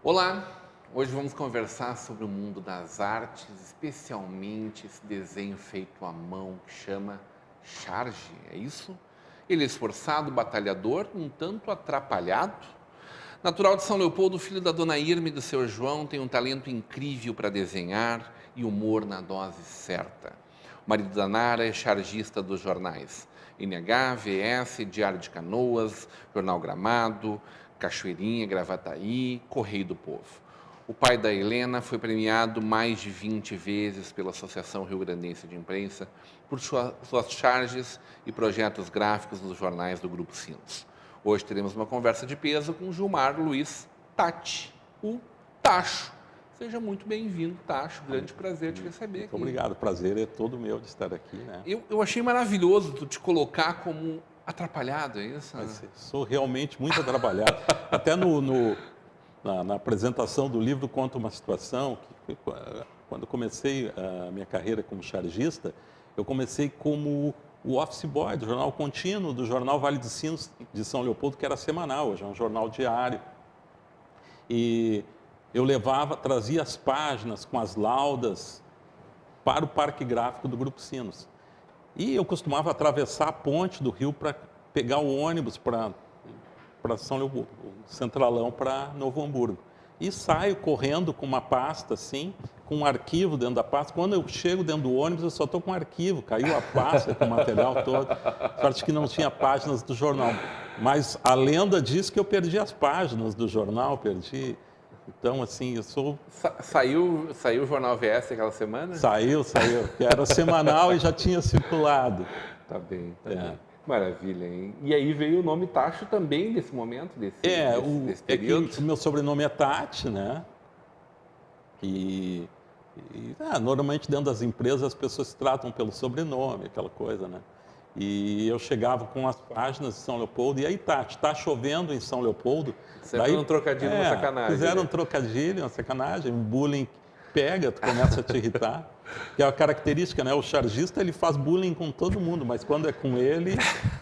Olá! Hoje vamos conversar sobre o mundo das artes, especialmente esse desenho feito à mão que chama charge, é isso? Ele é esforçado, batalhador, um tanto atrapalhado. Natural de São Leopoldo, filho da dona Irma e do seu João, tem um talento incrível para desenhar e humor na dose certa. O marido da Nara é chargista dos jornais NH, VS, Diário de Canoas, Jornal Gramado, Cachoeirinha, Gravataí, Correio do Povo. O pai da Helena foi premiado mais de 20 vezes pela Associação Rio-Grandense de Imprensa por suas charges e projetos gráficos nos jornais do Grupo Sinos. Hoje teremos uma conversa de peso com Gilmar Luiz Tati, o Tacho. Seja muito bem-vindo, Tacho. Grande prazer te receber aqui. Muito obrigado. O prazer é todo meu de estar aqui, né? Eu achei maravilhoso tu te colocar como atrapalhado, é isso? Mas sou realmente muito atrapalhado. Até na apresentação do livro conta uma situação que quando comecei a minha carreira como chargista, eu comecei como o office boy do jornal contínuo, do jornal Vale dos Sinos de São Leopoldo, que era semanal, hoje é um jornal diário. E eu trazia as páginas com as laudas para o Parque Gráfico do Grupo Sinos. E eu costumava atravessar a ponte do rio para pegar o ônibus para São Leopoldo, Centralão para Novo Hamburgo. E saio correndo com uma pasta assim, com um arquivo dentro da pasta. Quando eu chego dentro do ônibus, eu só estou com um arquivo, caiu a pasta com o material todo. Sorte que não tinha páginas do jornal. Mas a lenda diz que eu perdi as páginas do jornal, perdi. Então, assim, eu sou... Saiu o Jornal VS aquela semana? Saiu, que era semanal e já tinha circulado. Tá bem. Maravilha, hein? E aí veio o nome Tacho também nesse momento, desse período? Que o meu sobrenome é Tati, né? Normalmente dentro das empresas as pessoas se tratam pelo sobrenome, aquela coisa, né? E eu chegava com as páginas de São Leopoldo, e aí Tati, tá chovendo em São Leopoldo. Sempre um trocadilho, uma sacanagem. Fizeram um trocadilho, uma sacanagem, um bullying pega, tu começa a te irritar. Que é a característica, né? O chargista, ele faz bullying com todo mundo, mas quando é com ele,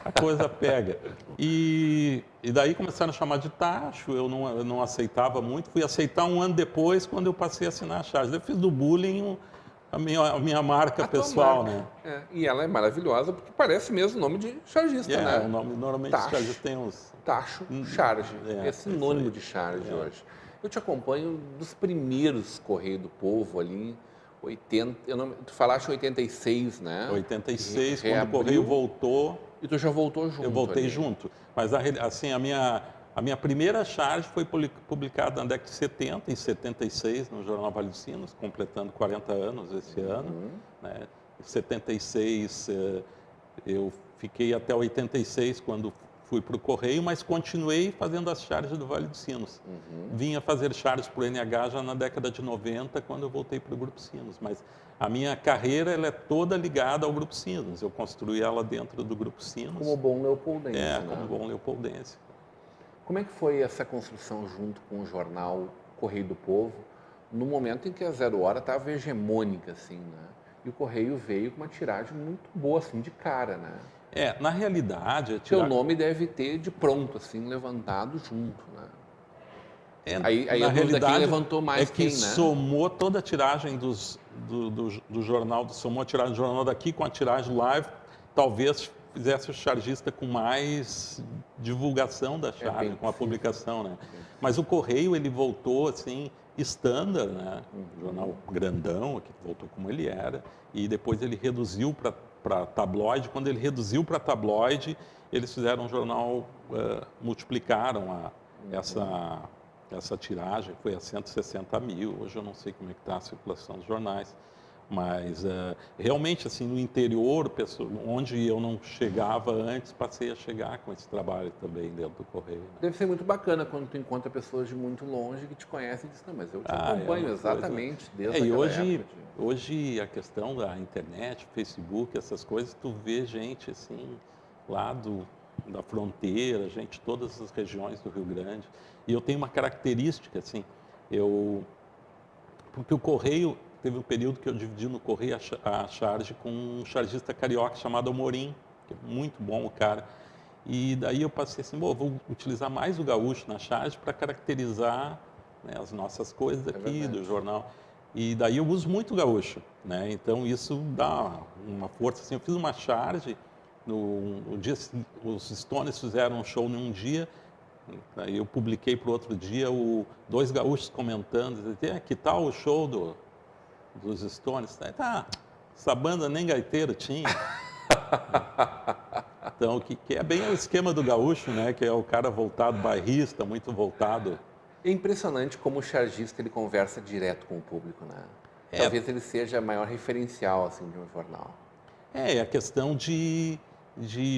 a coisa pega. E daí começaram a chamar de Tacho, eu não aceitava muito, fui aceitar um ano depois, quando eu passei a assinar a charge. Eu fiz do bullying a minha marca pessoal, marca, né? E ela é maravilhosa, porque parece mesmo o nome de chargista, né? O nome, normalmente Tacho, chargista tem uns... Tacho, charge, é sinônimo de charge hoje. Eu te acompanho dos primeiros Correio do Povo ali, 80, tu falaste 86, né? 86, quando o Correio voltou... E tu já voltou junto? Eu voltei ali. junto, mas assim, a minha primeira charge foi publicada na década de 70, em 76, no Jornal Vale dos Sinos, completando 40 anos esse ano. Né? Em 76, eu fiquei até 86, quando fui para o Correio, mas continuei fazendo as charges do Vale dos Sinos. Vinha fazer charges para o NH já na década de 90, quando eu voltei para o Grupo Sinos. Mas a minha carreira ela é toda ligada ao Grupo Sinos. Eu construí ela dentro do Grupo Sinos. Como bom leopoldense. Como bom leopoldense. Como é que foi essa construção junto com o jornal Correio do Povo, no momento em que a Zero Hora estava hegemônica, assim, né? E o Correio veio com uma tiragem muito boa, assim, de cara, né? Na realidade... Seu nome deve ter de pronto, assim, levantado junto, né? Aí na a dúvida quem levantou mais quem, né? Somou toda a tiragem do jornal, somou a tiragem do jornal daqui com a tiragem live, talvez fizesse o chargista com mais divulgação da charge, com a publicação, né? Mas o Correio, ele voltou, assim, standard, né? Jornal grandão, que voltou como ele era, e depois ele reduziu para tabloide. Quando ele reduziu para tabloide, eles fizeram um jornal, multiplicaram essa tiragem, foi a 160 mil. Hoje eu não sei como é que está a circulação dos jornais. Mas realmente, assim, no interior, onde eu não chegava antes, passei a chegar com esse trabalho também dentro do Correio. Né? Deve ser muito bacana quando tu encontra pessoas de muito longe que te conhecem e dizem, não, mas eu te acompanho exatamente desde aquela época. Hoje a questão da internet, Facebook, essas coisas, tu vê gente assim, lá da fronteira, gente de todas as regiões do Rio Grande. E eu tenho uma característica, assim, porque o Correio, teve um período que eu dividi no Correio a charge com um chargista carioca chamado Amorim, que é muito bom o cara. E daí eu passei assim, vou utilizar mais o gaúcho na charge para caracterizar, né, as nossas coisas aqui do jornal. E daí eu uso muito o gaúcho, né? Então isso dá uma força. Assim, eu fiz uma charge, no dia, os Stones fizeram um show num dia, aí eu publiquei para o outro dia dois gaúchos comentando, dizendo, que tal o show dos Stones? Tá, essa banda nem gaiteiro tinha. Então, que é bem o esquema do gaúcho, né? Que é o cara voltado, bairrista, muito voltado. É impressionante como o chargista ele conversa direto com o público, né? Talvez ele seja a maior referencial assim, de um jornal. É a questão de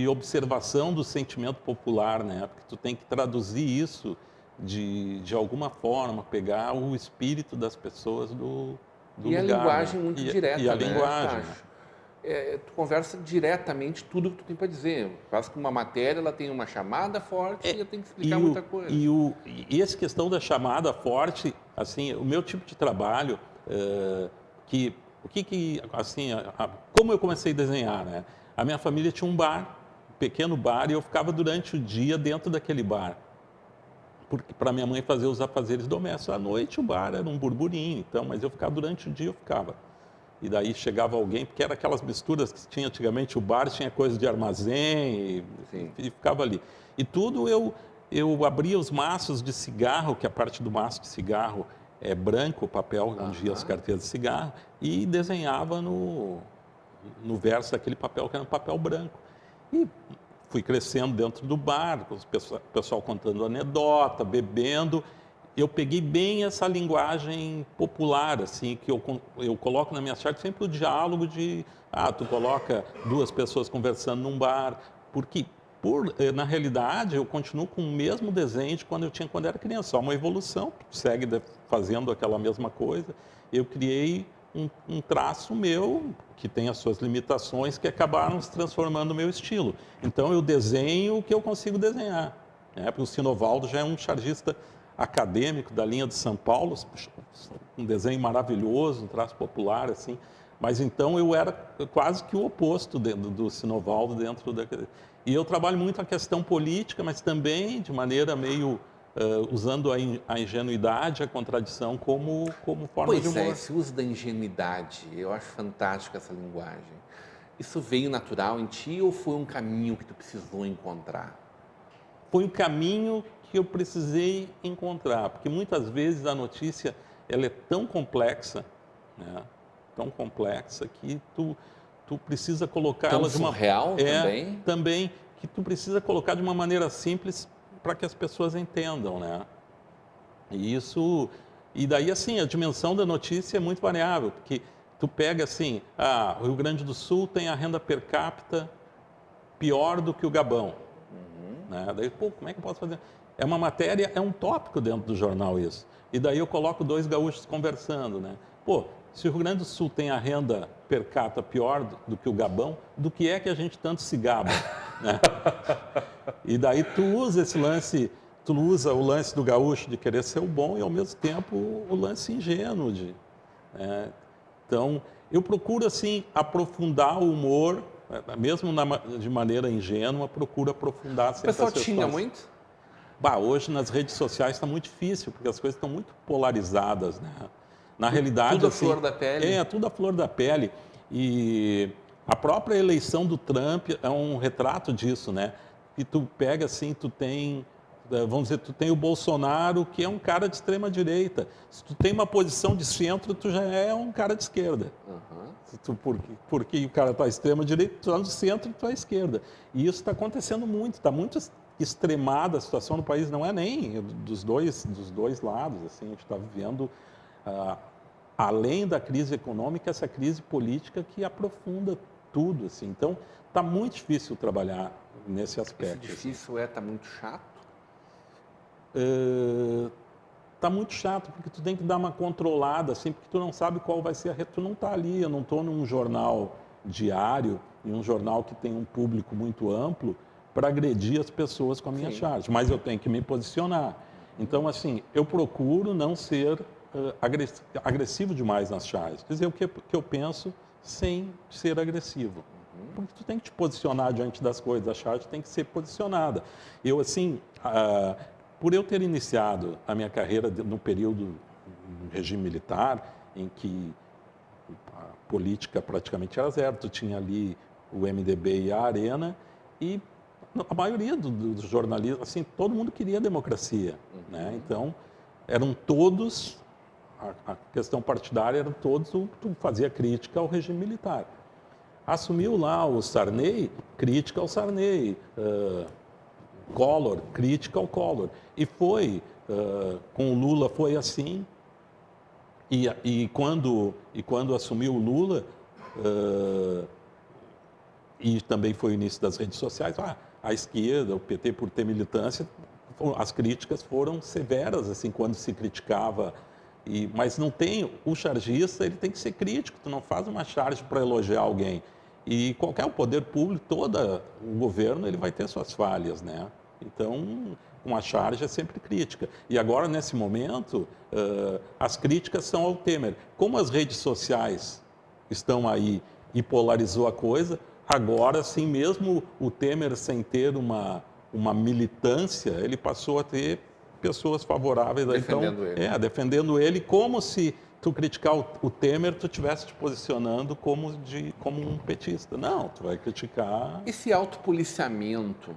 observação do sentimento popular, né? Porque tu tem que traduzir isso de alguma forma, pegar o espírito das pessoas do lugar. A linguagem muito direta, e a né? linguagem. Tu conversa diretamente tudo que tu tem para dizer. Quase que uma matéria ela tem uma chamada forte e tem que explicar muita coisa. E essa questão da chamada forte, assim, o meu tipo de trabalho, assim, como eu comecei a desenhar, né? A minha família tinha um bar, um pequeno bar, e eu ficava durante o dia dentro daquele bar. Porque para minha mãe fazer os afazeres domésticos. À noite o bar era um burburinho, então, mas eu ficava durante o dia, eu ficava. E daí chegava alguém, porque era aquelas misturas que tinha antigamente, o bar tinha coisa de armazém e ficava ali. E tudo eu abria os maços de cigarro, que a parte do maço de cigarro é branco, o papel onde ia as carteiras de cigarro, e desenhava no verso daquele papel, que era um papel branco. E fui crescendo dentro do bar, com o pessoal contando anedota, bebendo. Eu peguei bem essa linguagem popular, assim, que eu coloco na minha charge sempre o diálogo de, tu coloca duas pessoas conversando num bar, porque, na realidade, eu continuo com o mesmo desenho de quando era criança, só uma evolução, segue fazendo aquela mesma coisa. Eu criei um traço meu, que tem as suas limitações, que acabaram se transformando no meu estilo. Então, eu desenho o que eu consigo desenhar, né? Porque o Sinovaldo já é um chargista acadêmico da linha de São Paulo, um desenho maravilhoso, um traço popular, assim. Mas então eu era quase que o oposto do Sinovaldo dentro da... E eu trabalho muito a questão política, mas também de maneira meio usando a ingenuidade, a contradição como forma de humor. Pois é, esse uso da ingenuidade, eu acho fantástico essa linguagem. Isso veio natural em ti ou foi um caminho que tu precisou encontrar? Foi um caminho que eu precisei encontrar, porque muitas vezes a notícia ela é tão complexa, né? Tão complexa que tu precisa colocar ela de uma surreal também? Também que tu precisa colocar de uma maneira simples para que as pessoas entendam, né? E daí assim a dimensão da notícia é muito variável, porque tu pega assim, o Rio Grande do Sul tem a renda per capita pior do que o Gabão, né? Daí, como é que eu posso fazer? É uma matéria, é um tópico dentro do jornal isso. E daí eu coloco dois gaúchos conversando, né? Se o Rio Grande do Sul tem a renda per capita pior do que o Gabão, do que é que a gente tanto se gaba, né? E daí tu usa esse lance, tu usa o lance do gaúcho de querer ser o bom e ao mesmo tempo o lance ingênuo Então, eu procuro assim aprofundar o humor, mesmo de maneira ingênua, procuro aprofundar sempre as questões. O pessoal xinga muito? Hoje nas redes sociais está muito difícil, porque as coisas estão muito polarizadas, né? Na realidade, tudo assim, à flor da pele. Tudo à flor da pele. E a própria eleição do Trump é um retrato disso, né? E tu pega assim, tu tem o Bolsonaro, que é um cara de extrema direita. Se tu tem uma posição de centro, tu já é um cara de esquerda. Porque o cara está à extrema direita, tu está no centro, tu está à esquerda. E isso está acontecendo muito, está muito extremada a situação no país, não é nem dos dois lados, assim, a gente está vivendo além da crise econômica, essa crise política que aprofunda tudo, assim. Então, está muito difícil trabalhar nesse aspecto. Esse difícil está muito chato? Tá muito chato, porque tu tem que dar uma controlada, assim, porque tu não sabe qual vai ser tu não está ali, eu não estou num jornal diário, em um jornal que tem um público muito amplo, para agredir as pessoas com a minha charge, mas eu tenho que me posicionar. Então, assim, eu procuro não ser agressivo demais nas charges, dizer o que eu penso sem ser agressivo. Porque tu tem que te posicionar diante das coisas, a charge tem que ser posicionada. Eu, assim, por eu ter iniciado a minha carreira no período do regime militar, em que a política praticamente era zero, tu tinha ali o MDB e a Arena, e a maioria dos jornalistas, assim, todo mundo queria democracia, né? Então, eram todos, a questão partidária era todos, tu fazia crítica ao regime militar. Assumiu lá o Sarney, crítica ao Sarney, Collor, crítica ao Collor. E foi, com o Lula foi assim, e quando assumiu o Lula, e também foi o início das redes sociais, a esquerda, o PT por ter militância, as críticas foram severas, assim, quando se criticava. Mas não tem, o chargista, ele tem que ser crítico, tu não faz uma charge para elogiar alguém. E qualquer poder público, todo o governo, ele vai ter suas falhas, né? Então, uma charge é sempre crítica. E agora, nesse momento, as críticas são ao Temer. Como as redes sociais estão aí e polarizou a coisa, agora, sim, mesmo o Temer sem ter uma militância, ele passou a ter pessoas favoráveis. Defendendo ele. Defendendo ele, como se tu criticar o Temer, tu estivesse te posicionando como um petista. Não, tu vai criticar... Esse autopoliciamento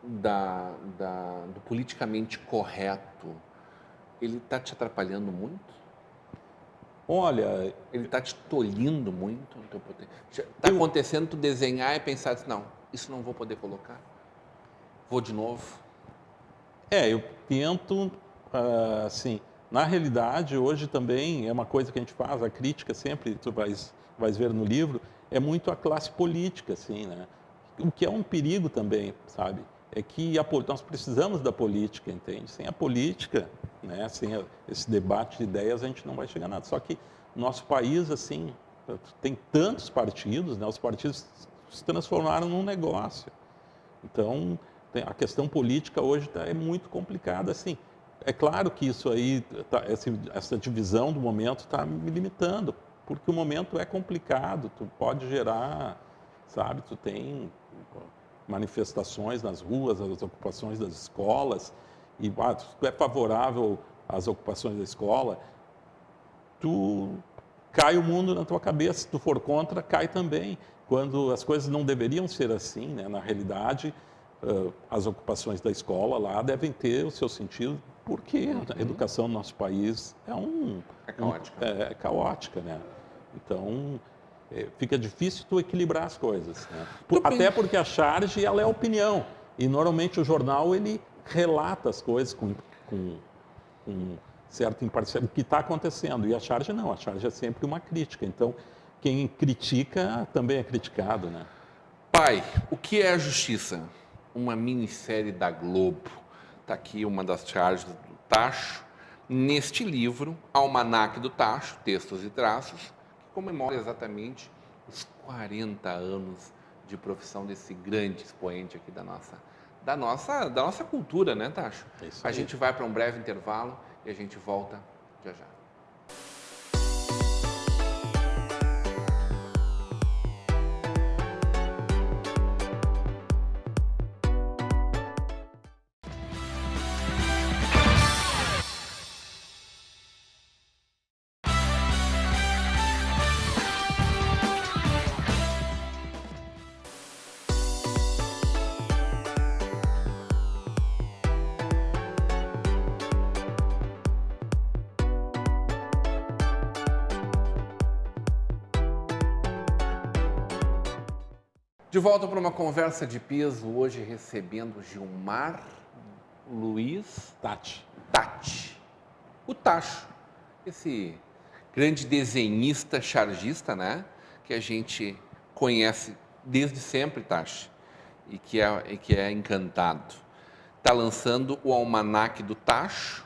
do politicamente correto, ele está te atrapalhando muito? Olha... Ele está te tolhindo muito no teu poder? Está acontecendo tu desenhar e pensar assim, não, isso não vou poder colocar? Vou de novo? Eu tento, assim... Na realidade, hoje também é uma coisa que a gente faz, a crítica sempre, tu vais ver no livro, é muito a classe política, assim, né? O que é um perigo também, sabe? É que nós precisamos da política, entende? Sem a política, né? Sem esse debate de ideias, a gente não vai chegar a nada. Só que nosso país, assim, tem tantos partidos, né? Os partidos se transformaram num negócio. Então, a questão política hoje é muito complicada, assim. É claro que isso aí, essa divisão do momento está me limitando, porque o momento é complicado, tu pode gerar, sabe, tu tem manifestações nas ruas, as ocupações das escolas, e tu é favorável às ocupações da escola, cai o mundo na tua cabeça, se tu for contra, cai também, quando as coisas não deveriam ser assim, né? Na realidade, as ocupações da escola lá devem ter o seu sentido, porque a educação no nosso país é caótica. É caótica, né? Então, fica difícil tu equilibrar as coisas, né? Até porque a charge, ela é opinião. E, normalmente, o jornal, ele relata as coisas com certa imparcialidade, o que está acontecendo. E a charge não, a charge é sempre uma crítica. Então, quem critica também é criticado, né? Pai, o que é a justiça? Uma minissérie da Globo. Está aqui uma das charges do Tacho, neste livro, Almanaque do Tacho, Textos e Traços, que comemora exatamente os 40 anos de profissão desse grande expoente aqui da nossa cultura, né, Tacho? A gente vai para um breve intervalo e a gente volta já já. De volta para uma conversa de peso, hoje recebendo Gilmar Luiz Tati. O Tacho, esse grande desenhista chargista, né? Que a gente conhece desde sempre, Tachi, e que é encantado. Está lançando o Almanaque do Tacho,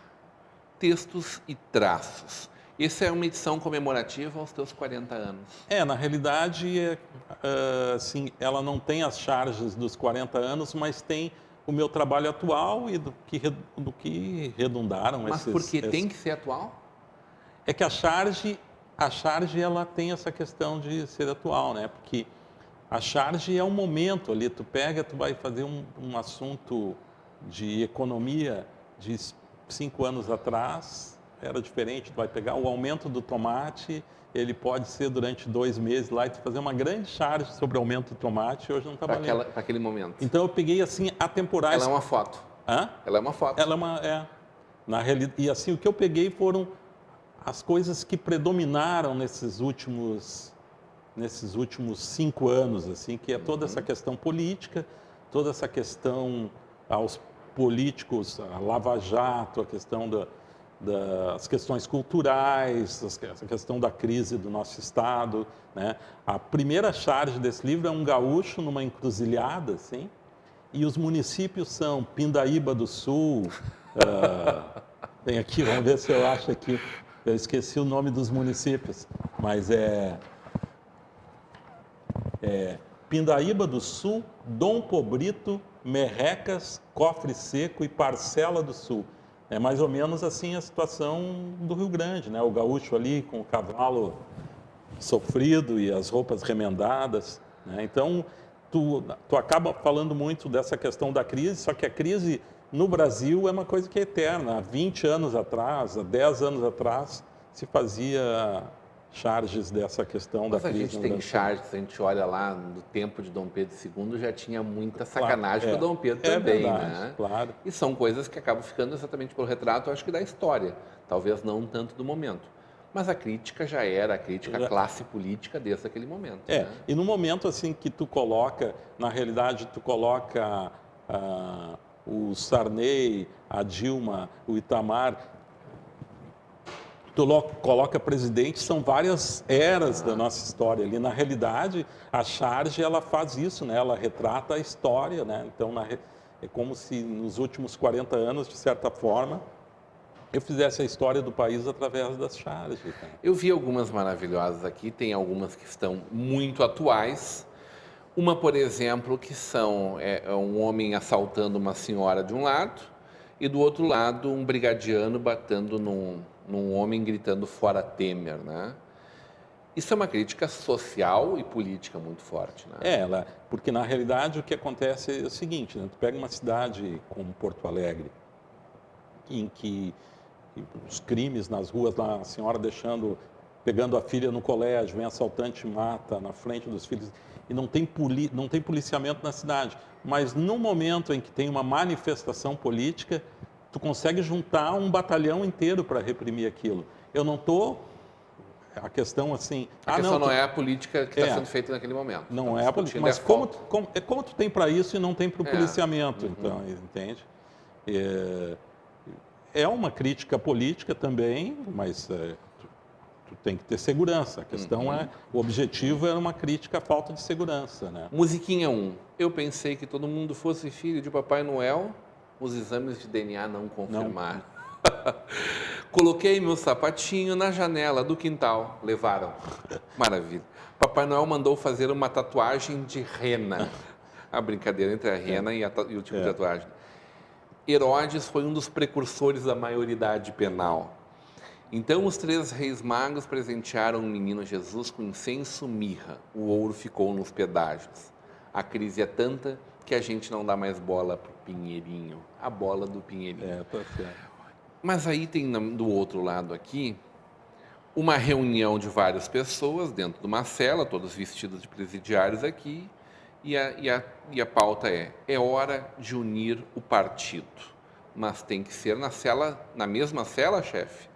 Textos e Traços. Essa é uma edição comemorativa aos teus 40 anos. Na realidade, assim, ela não tem as charges dos 40 anos, mas tem o meu trabalho atual e do que redundaram Mas por que tem que ser atual? É que a charge ela tem essa questão de ser atual, né? Porque a charge é um momento ali, tu vai fazer um assunto de economia de 5 anos atrás, era diferente, tu vai pegar o aumento do tomate, ele pode ser durante 2 meses lá e tu fazer uma grande charge sobre o aumento do tomate, hoje não está valendo. Para aquele momento. Então eu peguei assim atemporais. Ela é uma foto. Hã? Ela é uma foto. Ela é na realidade, e assim o que eu peguei foram as coisas que predominaram nesses últimos 5 anos, assim, que é toda essa questão política, toda essa questão aos políticos, a Lava Jato, a questão das questões culturais, essa questão da crise do nosso Estado, né? A primeira charge desse livro é um gaúcho numa encruzilhada, assim, e os municípios são Pindaíba do Sul, tem aqui, vamos ver se eu acho aqui, eu esqueci o nome dos municípios, mas Pindaíba do Sul, Dom Pobrito, Merrecas, Cofre Seco e Parcela do Sul. É mais ou menos assim a situação do Rio Grande, né? O gaúcho ali com o cavalo sofrido e as roupas remendadas, né? Então, tu acaba falando muito dessa questão da crise, só que a crise no Brasil é uma coisa que é eterna. Há 20 anos atrás, há 10 anos atrás, se fazia charges dessa questão da crise. Mas a gente tem charges, a gente olha lá no tempo de Dom Pedro II, já tinha muita sacanagem com o Dom Pedro também, verdade, né? Claro. E são coisas que acabam ficando exatamente pelo retrato, acho que da história, talvez não tanto do momento. Mas a crítica já era a crítica à classe política desde aquele momento. Né? E no momento assim que tu coloca, na realidade, tu coloca o Sarney, a Dilma, o Itamar, tu coloca presidente, são várias eras da nossa história ali. Na realidade, a charge, ela faz isso, né? Ela retrata a história, né? Então, é como se nos últimos 40 anos, de certa forma, eu fizesse a história do país através das charges. Né? Eu vi algumas maravilhosas aqui, tem algumas que estão muito atuais. Uma, por exemplo, que são um homem assaltando uma senhora de um lado e do outro lado um brigadiano batendo num homem gritando fora Temer, né? Isso é uma crítica social e política muito forte, né? Porque na realidade o que acontece é o seguinte, né? Tu pega uma cidade como Porto Alegre, em que os crimes nas ruas, lá, a senhora pegando a filha no colégio, vem assaltante e mata na frente dos filhos, e não tem policiamento na cidade. Mas no momento em que tem uma manifestação política, tu consegue juntar um batalhão inteiro para reprimir aquilo. Eu não estou... A questão assim... A questão não é a política que está sendo feita naquele momento. Não é a política, mas como tu tem para isso e não tem para o policiamento, então, entende? É uma crítica política também, mas tu tem que ter segurança. A questão o objetivo é uma crítica à falta de segurança, né? Musiquinha 1. Eu pensei que todo mundo fosse filho de Papai Noel, os exames de DNA não confirmaram. Coloquei meu sapatinho na janela do quintal. Levaram. Maravilha. Papai Noel mandou fazer uma tatuagem de rena. A brincadeira entre a rena e o tipo de tatuagem. Herodes foi um dos precursores da maioridade penal. Então os 3 reis magos presentearam o menino Jesus com incenso, mirra. O ouro ficou nos pedágios. A crise é tanta que a gente não dá mais bola pro Pinheirinho. A bola do Pinheirinho. Tá certo. Mas aí tem do outro lado aqui uma reunião de várias pessoas dentro de uma cela, todos vestidos de presidiários aqui, e a pauta é hora de unir o partido. Mas tem que ser na mesma cela, chefe?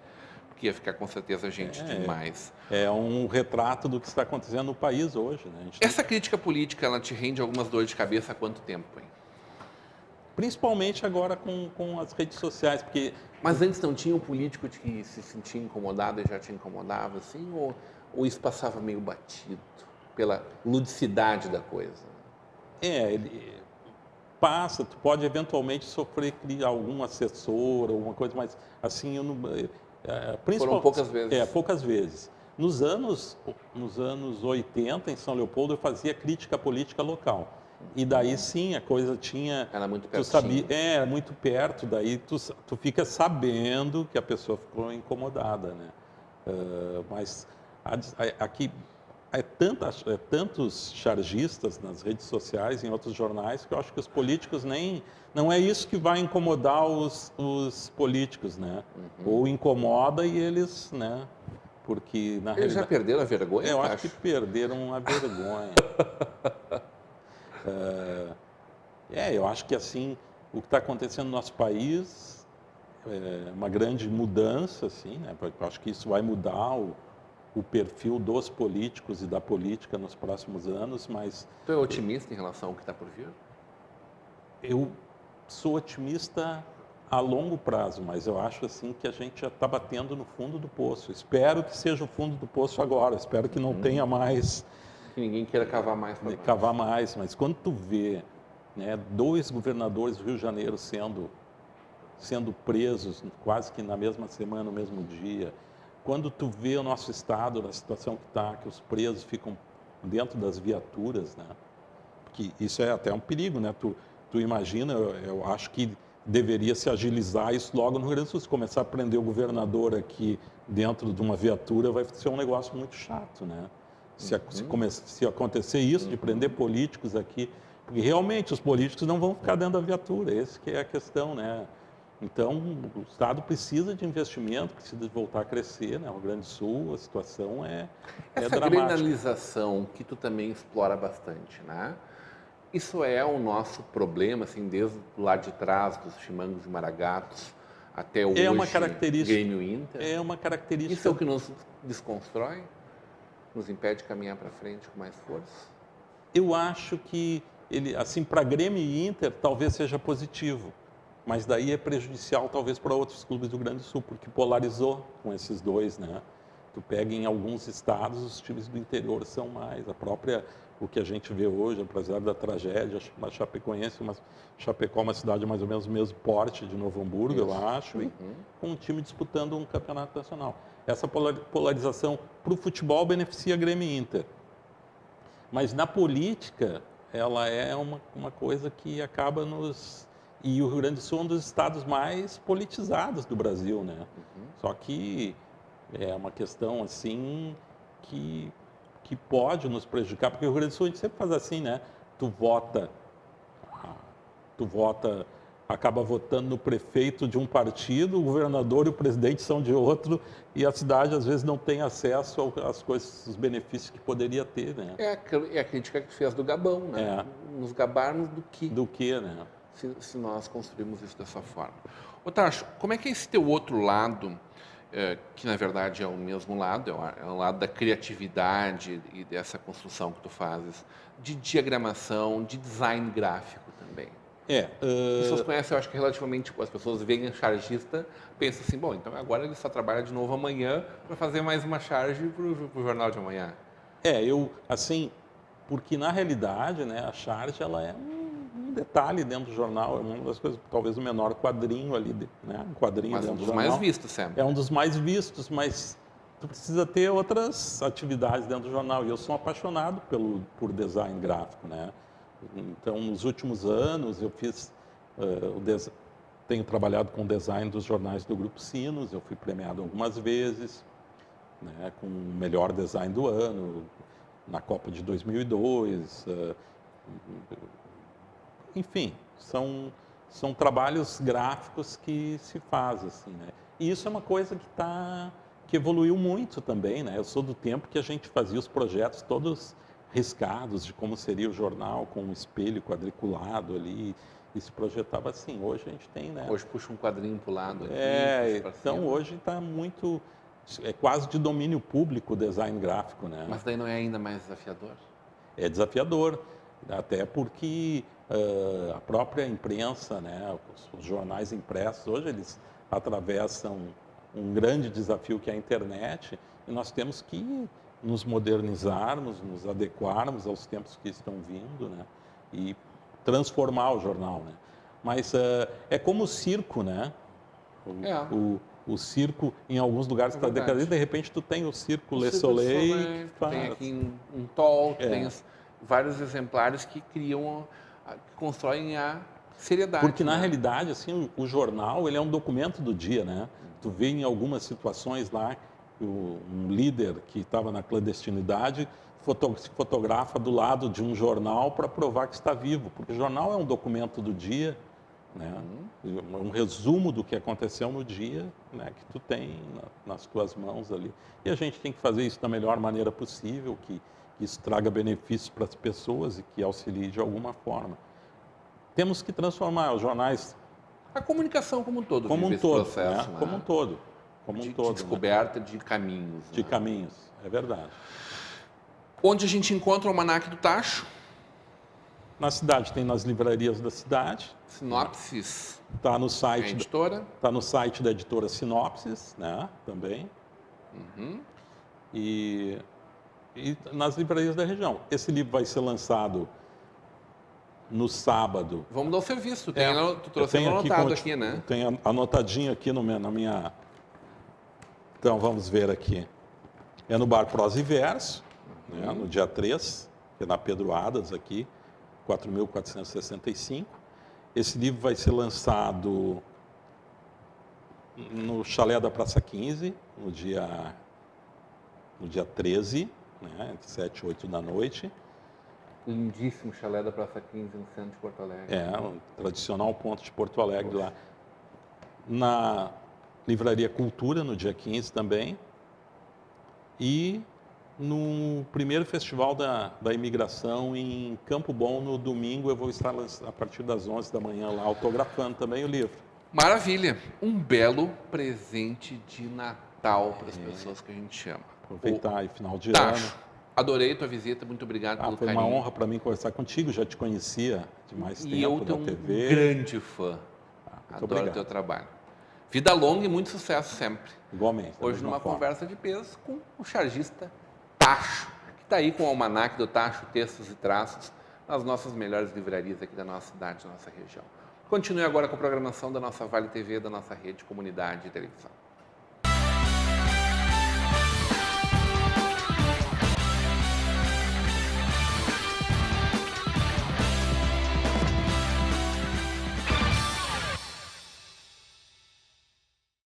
Porque ia ficar com certeza gente demais. É um retrato do que está acontecendo no país hoje, né? Essa crítica política, ela te rende algumas dores de cabeça há quanto tempo, hein? Principalmente agora com as redes sociais, porque... Mas antes não tinha um político que se sentia incomodado e já te incomodava, assim? Ou isso passava meio batido pela ludicidade da coisa? Ele passa, tu pode eventualmente sofrer algum assessor, alguma coisa, mas assim, eu não... Foram poucas vezes. Poucas vezes. Nos anos 80, em São Leopoldo, eu fazia crítica política local. E daí sim, a coisa tinha... Era muito Tu pertinho. sabia, era muito perto, daí tu fica sabendo que a pessoa ficou incomodada, né? Mas aqui é tantos chargistas nas redes sociais, em outros jornais, que eu acho que os políticos nem... Não é isso que vai incomodar os políticos, né? Ou incomoda e eles, né? Porque, na Eles já realidade... perderam a vergonha, Eu tu acho acha? que perderam a vergonha. Eu acho que assim, o que está acontecendo no nosso país é uma grande mudança, assim, né? Eu acho que isso vai mudar o perfil dos políticos e da política nos próximos anos, mas Tu é otimista em relação ao que está por vir? eu sou otimista a longo prazo, mas eu acho assim que a gente já está batendo no fundo do poço. Espero que seja o fundo do poço agora, espero que não tenha mais... Que ninguém queira cavar mais para baixo. Cavar mais, mas quando tu vê, né, 2 governadores do Rio de Janeiro sendo presos quase que na mesma semana, no mesmo dia, quando tu vê o nosso estado na situação que está, que os presos ficam dentro das viaturas, né, que isso é até um perigo, né? Tu imagina, eu acho que deveria se agilizar isso logo no Rio Grande do Sul. Se começar a prender o governador aqui dentro de uma viatura, vai ser um negócio muito chato, né? Se acontecer isso, de prender políticos aqui, porque realmente os políticos não vão ficar dentro da viatura, essa que é a questão, né? Então, o Estado precisa de investimento, precisa de voltar a crescer, né? O Rio Grande do Sul, a situação é Essa dramática. grenalização que tu também explora bastante, né? Isso é o nosso problema, assim, desde lá de trás, dos chimangos e maragatos, até hoje, É uma característica. Grêmio Inter? É uma característica. Isso é o que nos desconstrói? Nos impede de caminhar para frente com mais força? Eu acho que ele, assim, para Grêmio e Inter, talvez seja positivo, mas daí é prejudicial talvez para outros clubes do Rio Grande do Sul, porque polarizou com esses dois, né? Tu pega em alguns estados, os times do interior são mais, o que a gente vê hoje, apesar da tragédia, a Chapecoense, Chapecó é uma cidade mais ou menos do mesmo porte de Novo Hamburgo, eu acho, e com um time disputando um campeonato nacional. Essa polarização para o futebol beneficia Grêmio e Inter. Mas na política, ela é uma coisa que acaba nos... E o Rio Grande do Sul é um dos estados mais politizados do Brasil, né? Só que é uma questão, assim, que pode nos prejudicar, porque o Rio Grande do Sul a gente sempre faz assim, né? Tu vota, acaba votando no prefeito de um partido, o governador e o presidente são de outro, e a cidade às vezes não tem acesso às coisas, os benefícios que poderia ter, né? É a crítica que tu fez do Gabão, né? Nos gabarmos do que? Do que, né? Se nós construímos isso dessa forma. Ô, Tacho, como é que é esse teu outro lado, que na verdade é o mesmo lado, é o lado da criatividade e dessa construção que tu fazes, de diagramação, de design gráfico também? As pessoas conhecem, eu acho que relativamente, as pessoas veem chargista, pensam assim, bom, então agora ele só trabalha de novo amanhã para fazer mais uma charge para o jornal de amanhã. Assim, porque na realidade, né, a charge, ela é um detalhe dentro do jornal, é uma das coisas, talvez o menor quadrinho ali, né, um quadrinho Mas dentro um do dos jornal. mais vistos sempre. É um dos mais vistos, mas tu precisa ter outras atividades dentro do jornal, e eu sou apaixonado por design gráfico, né? Então, nos últimos anos, eu tenho trabalhado com o design dos jornais do Grupo Sinos, eu fui premiado algumas vezes, né, com o melhor design do ano, na Copa de 2002. Enfim, são trabalhos gráficos que se fazem, assim, né? E isso é uma coisa que evoluiu muito também, né? Eu sou do tempo que a gente fazia os projetos todos riscados de como seria o jornal, com um espelho quadriculado ali, e se projetava assim. Hoje a gente tem, né? Hoje puxa um quadrinho para o lado aqui, então hoje está muito... É quase de domínio público o design gráfico, né? Mas daí não é ainda mais desafiador? É desafiador. Até porque a própria imprensa, né, os jornais impressos, hoje eles atravessam um grande desafio que é a internet e nós temos que nos modernizarmos, nos adequarmos aos tempos que estão vindo, né, e transformar o jornal, né. Mas é como o circo, né? É. O circo, em alguns lugares, está verdade. decadente, de repente tu tem o circo O Le Cirque du Soleil, que tem faz. aqui um Tol, É. tem vários exemplares que criam, que constroem a seriedade. Porque, na né? realidade, assim, o jornal, ele é um documento do dia, né? Tu vê em algumas situações lá, um líder que estava na clandestinidade se fotografa do lado de um jornal para provar que está vivo, porque o jornal é um documento do dia, né? Um resumo do que aconteceu no dia, né? Que tu tem nas tuas mãos ali. E a gente tem que fazer isso da melhor maneira possível, que isso traga benefícios para as pessoas e que auxilie de alguma forma. Temos que transformar os jornais A comunicação como um todo como vive um esse todo, processo, né? né? Como um todo, de né? descoberta de caminhos. De né? caminhos, é verdade. Onde a gente encontra o Almanaque do Tacho, Na cidade tem nas livrarias da cidade, Sinopses, está no a site, editora. tá no site da editora Sinopses, né? Também. E nas livrarias da região. Esse livro vai ser lançado no sábado. Vamos dar o serviço. Tu Eu trouxe tenho anotado aqui, né? Tenho anotadinho aqui na minha. Então vamos ver aqui. É no Bar Prosa e Verso, né, no dia 3, que é na Pedro Adas aqui, 4.465. Esse livro vai ser lançado no Chalé da Praça 15, no dia 13, né, entre 7 e 8 da noite. Lindíssimo chalé da Praça 15, no centro de Porto Alegre. É, um tradicional ponto de Porto Alegre lá. Na Livraria Cultura, no dia 15 também. E no primeiro festival da imigração em Campo Bom, no domingo, eu vou estar a partir das 11 da manhã lá, autografando também o livro. Maravilha! Um belo presente de Natal para as pessoas que a gente ama. Aproveitar aí final de Tacho, ano. Adorei tua visita, muito obrigado pelo Foi carinho. uma honra para mim conversar contigo, já te conhecia de mais E tempo eu da tenho um TV. grande fã. Muito Adoro obrigado. o teu trabalho. Vida longa e muito sucesso sempre. Igualmente. da Hoje mesma numa forma. conversa de peso com o chargista Tacho, que está aí com o Almanaque do Tacho, textos e traços, nas nossas melhores livrarias aqui da nossa cidade, da nossa região. Continue agora com a programação da nossa Vale TV, da nossa rede, comunidade e televisão.